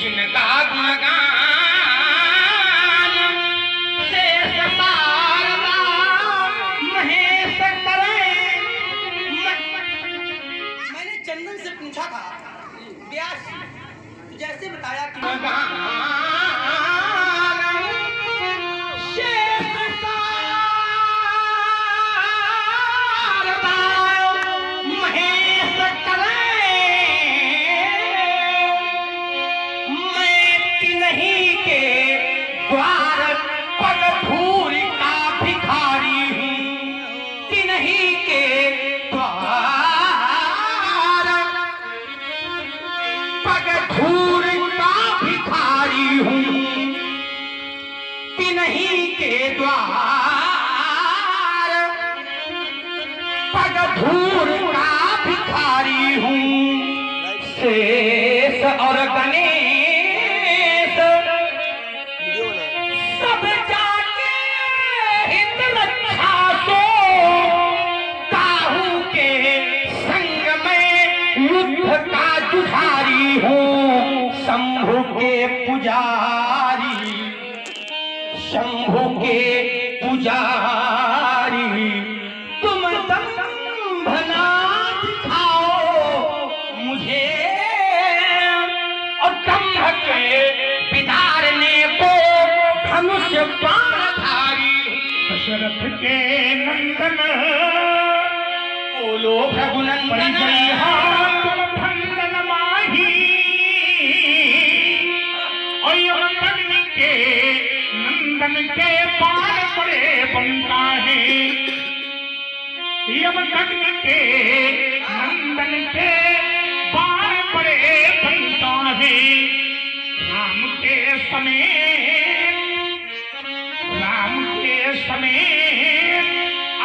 जिनका गुणगान शेष शारदा महेश करे। मैंने चंदन से पूछा था व्यास जैसे बताया कि पगधूर का भिखारी हूँ शेष और गणेश सब जाके हित रक्षा सो काहू के संग में युद्ध का जुझारी हूँ शंभु के पुजारी शंभु के पुजारी तुम दंभ ना दिखाओ मुझे और दंभ के बिदारने को धनुष बाणधारी दशरथ के नंदन बोलो रघुनंदन भंदन माही और अग्नि के नंदन के पार पड़े बनता है यमदग्नि के नंदन के पार पड़े बनता है राम के समय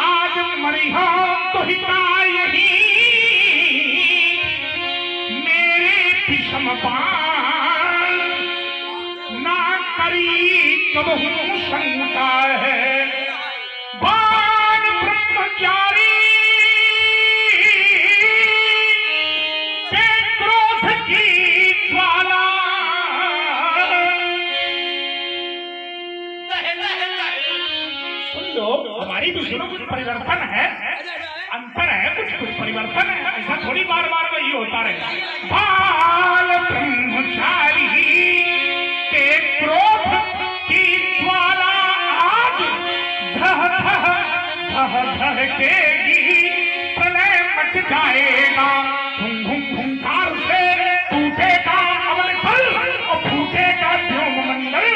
आज मरिहा तो हितायही मेरे विषम बाण ना करी कबहू शंका है बाण ब्रह्मचारी क्रोध की ज्वाला सुन लो हमारी दुश्मनों कुछ परिवर्तन है अंतर है कुछ परिवर्तन है ऐसा थोड़ी बार बार वही होता रहेगा बाल ब्रह्मचारी के क्रोध की ज्वाला आज धह धहकेगी प्रलय मच जाएगा हुंकार से टूटेगा अमर फल और फूटेगा व्योम मंडल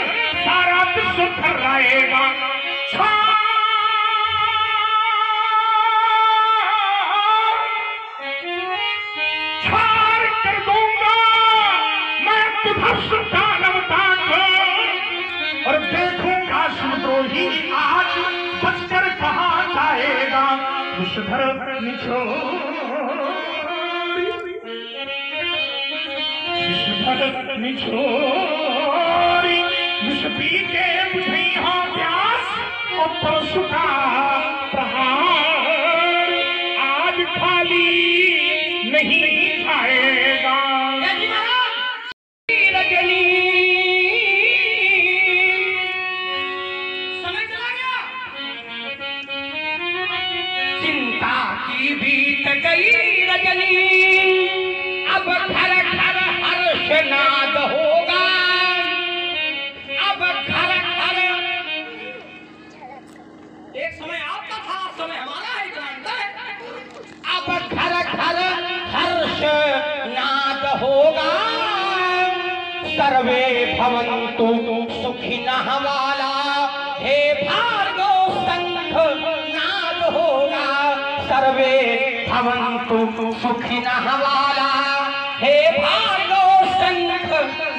सारा विश्व थर्राएगा छार कर दूंगा मैं दुधर्ष दानवता को और देखूंगा सुद्रोही आज बचकर कहाँ जाएगा विषधर निछोरी विष पी के मुझे यहाँ व्यास और परशु का प्रहार आज खाली नहीं जाएगा रजनी अब घर घर हर्षनाद होगा अब घर घर एक समय आपका था समय हमारा है जानता है अब घर घर हर्षनाद होगा सर्वे भवन्तु सुखिनः वाला हे भार्गव शंख नाद होगा सर्वे भवन्तु सुखिनः वाला हे भार्गव शंख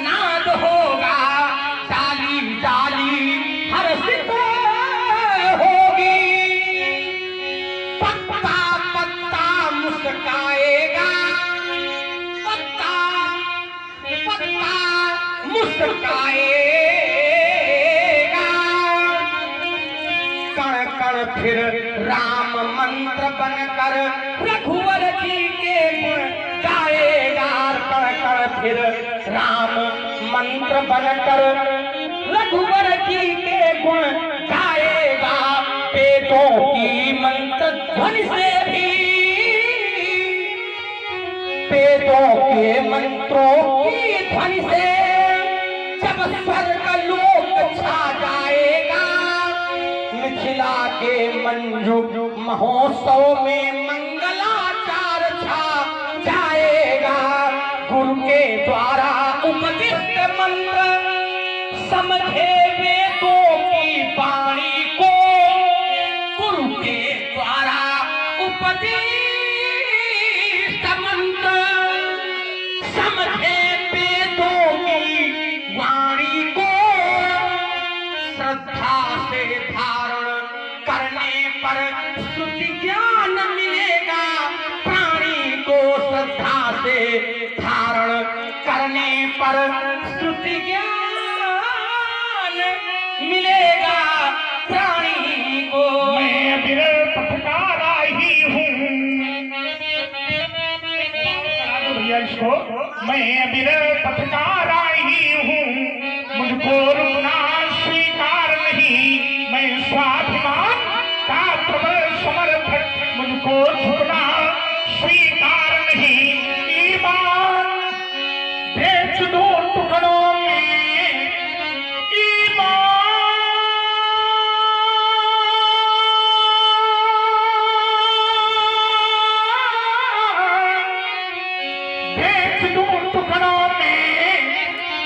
नाद होगा डाली डाली हर्षित होगी पत्ता पत्ता मुस्काएगा पत्ता पत्ता मुस्काएगा कण कण फिर राम मंत्र बनकर रघुवर जी के गुण गाएगा कण कण फिर राम मंत्र बनकर रघुवर जी के गुण गाएगा। वेदों की मंत्र ध्वनि से भी, वेदों के मंत्रों की ध्वनि से जब स्वर्ग लोक छा जाएगा, मिथिला के मंजू महोत्सव में मंगलाचार छा जाएगा। गुरु के द्वारा उपदिष्ट मंत्र समझे वेदों की वाणी को, गुरु के द्वारा उपदिष्ट मंत्र समझे वेदों की वाणी को, श्रद्धा से धारण करने पर श्रुति ज्ञान मिलेगा। प्राणी को श्रद्धा से धारण करने पर श्रुति ज्ञान मिलेगा। प्राणी को मैं विरल पथकारा ही हूँ, भैया इसको, मैं विरल पथकारा ही हूँ, मुझको रुकना स्वीकार नहीं। मैं स्वाभिमान का प्रबल समर्थक, मुझको झुकना स्वीकार नहीं। ईमान बेच दो टुकड़ों में, ईमान बेच दो टुकड़ों में,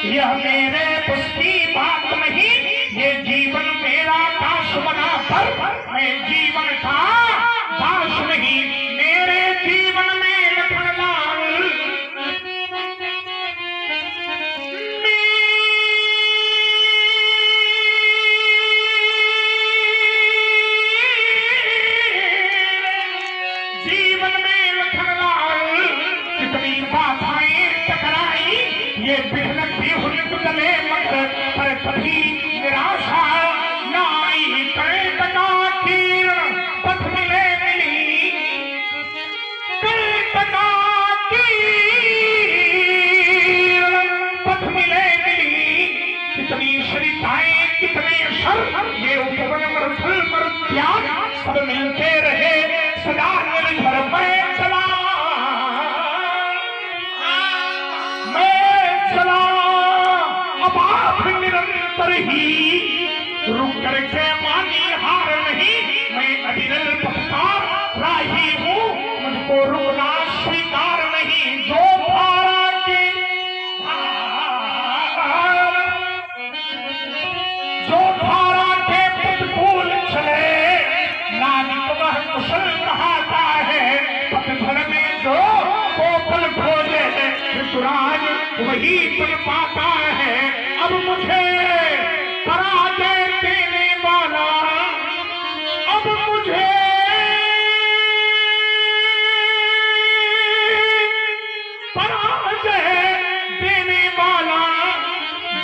यह मेरे बस की बात नहीं। ये जीवन मेरा दास बना पर मैं जीवन का दास नहीं। मेरे जीवन में लखनलाल जीवन में लखनलाल कितनी बाधाएं टकराई, ये बिहलती हुई गले मत पर कभी निराशा नाई। कैटना किरण पथ मिले मिली, कैटना किरण पथ मिले मिली। कितनी श्रद्धाएं कितने शर, ये उपवन मरुथल मरुत्याग सब मिलते रहे सदा निर्भर। मैं चला अब आप निरंतर ही, रुक करके मानी हार नहीं। मैं अविरल पथकार राही हूँ, मुझको रुकना स्वीकार नहीं। जो धारा के प्रतिकूल चले, नाविक वह कुशल कहाता है। पथधर में जो कोपल खोजे, ऋतुराज वही तुम पाता है। अब मुझे पराजय देने वाला, अब मुझे पराजय देने वाला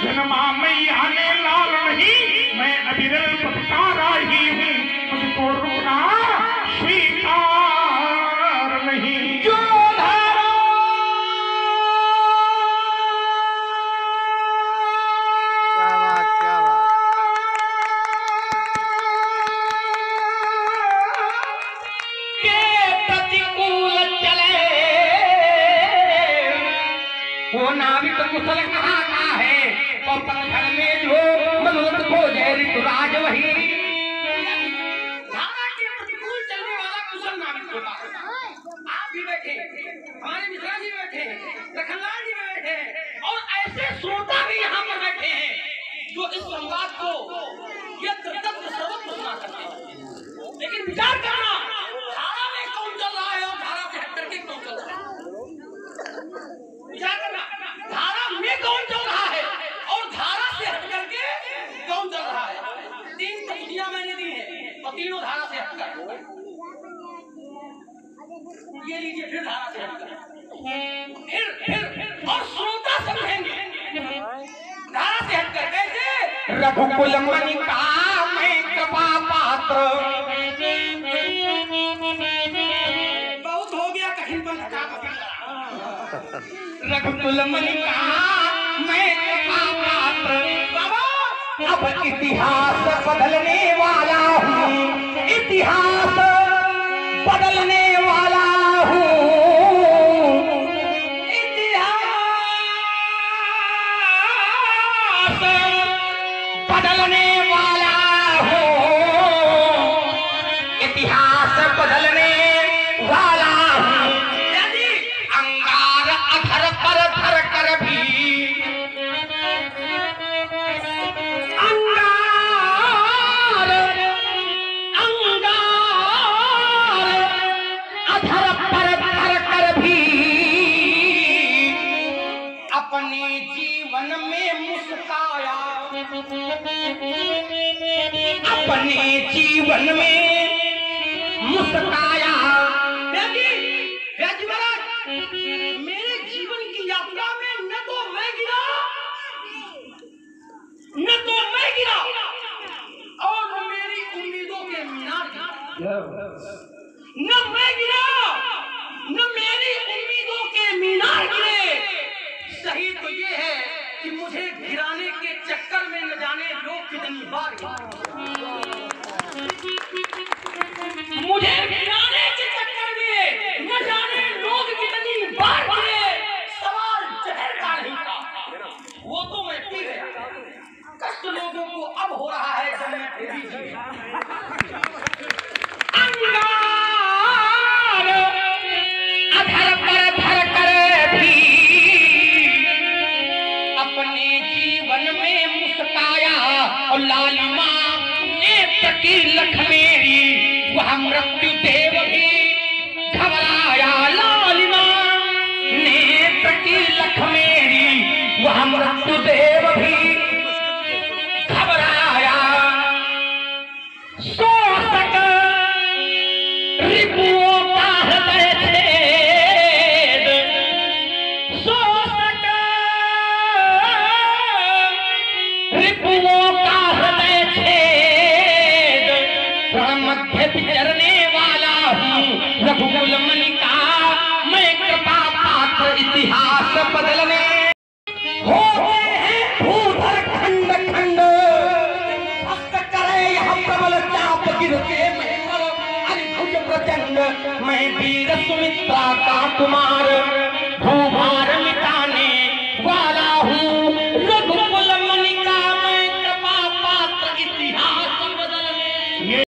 जन्मा मैया ने लाल नहीं। मैं अविरल पथकारा ही हूँ, मुझको रुकना स्वीकार नहीं। जो नाविक कुशल कहाता है, और पत्थर में जो मनोरथ खोजे ऋतुराज वही। धारा के प्रतिकूल चलने वाला कुशल नाविक होता है। आप भी बैठे, हमारे मिश्रा जी बैठे, लखनलाल जी बैठे, और ऐसे श्रोता भी यहाँ पर बैठे हैं जो इस संवाद को यत्र तत्र सर्वत्र सुना करते हैं। लेकिन विचार करना, धारा में कौन चल रहा है और धारा से हट करके कौन चल रहा है। विचार करना, धारा में कौन चल रहा है और धारा से हट करके कौन चल रहा है। तीन पंक्तियां मैंने दी हैं और तीनों धारा से हटकर। ये लीजिए, फिर धारा से हटकर, फिर और श्रोता समझेंगे धारा से हटकर कैसे। रघुकुल मणि का मैं कृपा पात्र, बहुत हो गया कठिन पंथ का। रघुकुल मणि का मैं अब इतिहास बदलने वाला हूँ, इतिहास बदलने वाला हूँ, इतिहास बदलने वाला हूँ, इतिहास बदलने वाला हूँ। यदि अंगार अधर पर धर कर भी अपने जीवन में मुस्काया, अपने जीवन में मुस्काया। मेरे जीवन की यात्रा में न तो मैं गिरा, न तो मैं गिरा और न मेरी उम्मीदों के मीनार गिरा। न मैं गिरा न मेरी उम्मीदों के मीनार गिरे। सही तो ये है कि मुझे गिराने के चक्कर में न जाने लोग कितनी बार गिरे, मुझे गिराने के चक्कर में न जाने लोग कितनी बार गिरे। सवाल जहर का नहीं था, वो तो मैं पी गया। कष्ट लोगों को अब हो रहा है जब मैं फिर भी जी गया। अंगार अधर पर धर कर भी अपने जीवन में मुस्काया और लालिमा नेत्र की लख मेरी वह मृत्यु देव भी घबराया। लालिमा नेत्र की लख मेरी वह मृत्यु देव भी घबराया। शोषक रिपुओं का हृदय छेद, शोषक रिपुओं का हृदय छेद, मध्य विचरने वाला हूँ रघुकुल मणि का मैं कृपा पात्र। इतिहास बदलने होते हैं भूधर खंड खंड, भक्त करे यह प्रबल चाप गिरते मैं अरिभुज प्रचंड। मैं वीर सुमित्रा का कुमार